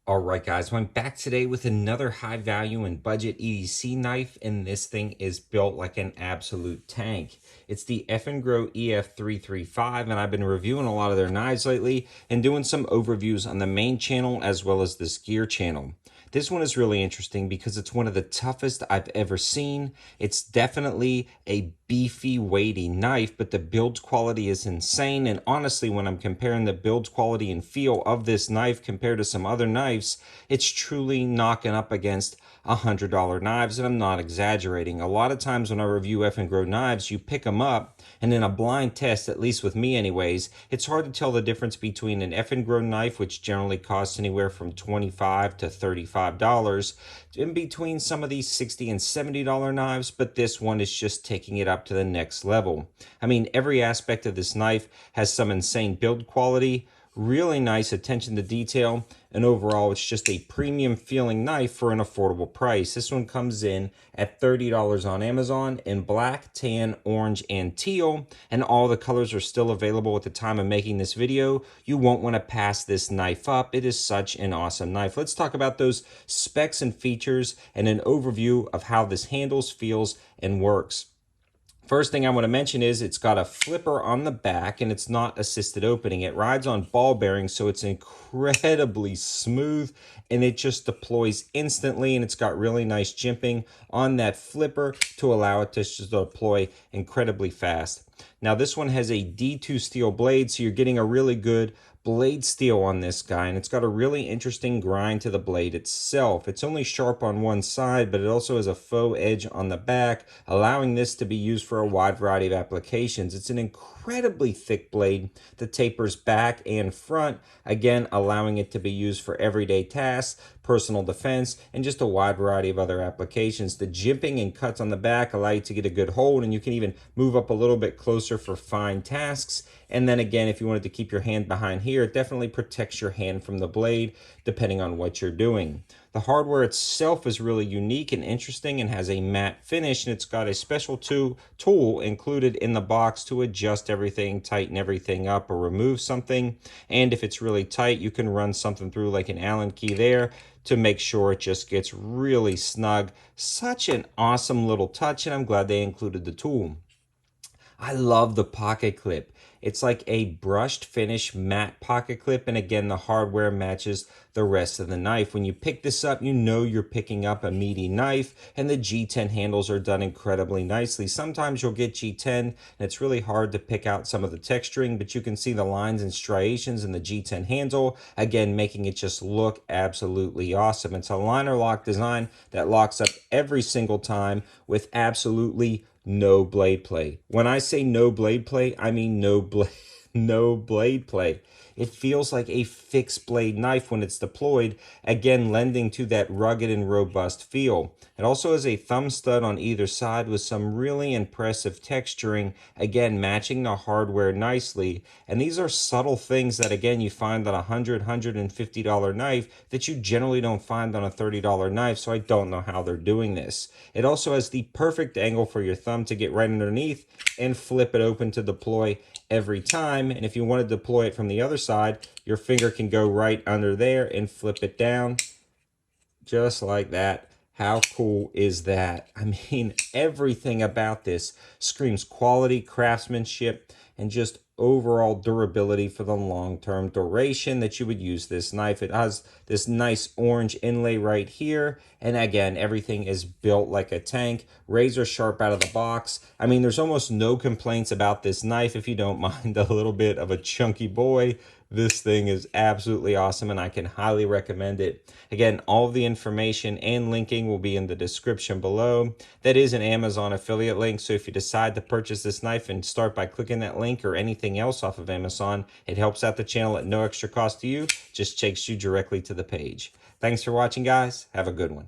All right, guys, I'm back today with another high value and budget EDC knife, and this thing is built like an absolute tank. It's the Eafengrow EF335, and I've been reviewing a lot of their knives lately and doing some overviews on the main channel as well as this gear channel. This one is really interesting because it's one of the toughest I've ever seen. It's definitely a beefy, weighty knife, but the build quality is insane. And honestly, when I'm comparing the build quality and feel of this knife compared to some other knives, it's truly knocking up against $100 knives, and I'm not exaggerating. A lot of times when I review Eafengrow knives, you pick them up, and in a blind test, at least with me anyways, it's hard to tell the difference between an Eafengrow knife, which generally costs anywhere from $25 to $35, in between some of these $60 and $70 knives, but this one is just taking it up to the next level. I mean, every aspect of this knife has some insane build quality, really nice attention to detail, and overall it's just a premium feeling knife for an affordable price. This one comes in at $30 on Amazon in black, tan, orange, and teal, and all the colors are still available at the time of making this video. You won't want to pass this knife up. It is such an awesome knife. Let's talk about those specs and features and an overview of how this handles, feels, and works. First thing I want to mention is it's got a flipper on the back and it's not assisted opening. It rides on ball bearings, so it's incredibly smooth and it just deploys instantly, and it's got really nice jimping on that flipper to allow it to just deploy incredibly fast. Now this one has a D2 steel blade, so you're getting a really good blade steel on this guy, and it's got a really interesting grind to the blade itself. It's only sharp on one side, but it also has a faux edge on the back, allowing this to be used for a wide variety of applications. It's an incredibly thick blade that tapers back and front, again allowing it to be used for everyday tasks, personal defense, and just a wide variety of other applications. The jimping and cuts on the back allow you to get a good hold, and you can even move up a little bit closer for fine tasks. And then again, if you wanted to keep your hand behind here, it definitely protects your hand from the blade depending on what you're doing. The hardware itself is really unique and interesting and has a matte finish, and it's got a special tool included in the box to adjust everything, tighten everything up, or remove something. And if it's really tight, you can run something through like an Allen key there to make sure it just gets really snug. Such an awesome little touch, and I'm glad they included the tool. I love the pocket clip. It's like a brushed finish matte pocket clip, and again the hardware matches the rest of the knife. When you pick this up, you know you're picking up a meaty knife, and the G10 handles are done incredibly nicely. Sometimes you'll get G10 and it's really hard to pick out some of the texturing, but you can see the lines and striations in the G10 handle, again making it just look absolutely awesome. It's a liner lock design that locks up every single time with absolutely no blade play. When I say no blade play, I mean no blade play. It feels like a fixed blade knife when it's deployed, again lending to that rugged and robust feel. It also has a thumb stud on either side with some really impressive texturing, again matching the hardware nicely. And these are subtle things that again you find on a $150 knife that you generally don't find on a $30 knife, so I don't know how they're doing this. It also has the perfect angle for your thumb to get right underneath and flip it open to deploy every time. And if you want to deploy it from the other side, your finger can go right under there and flip it down just like that. How cool is that? I mean, everything about this screams quality, craftsmanship, and just overall durability for the long-term duration that you would use this knife. It has this nice orange inlay right here, and again everything is built like a tank, razor sharp out of the box. I mean, there's almost no complaints about this knife if you don't mind a little bit of a chunky boy. This thing is absolutely awesome, and I can highly recommend it. Again, all of the information and linking will be in the description below. That is an Amazon affiliate link, so if you decide to purchase this knife and start by clicking that link or anything else off of Amazon, it helps out the channel at no extra cost to you, just takes you directly to the page. Thanks for watching, guys. Have a good one.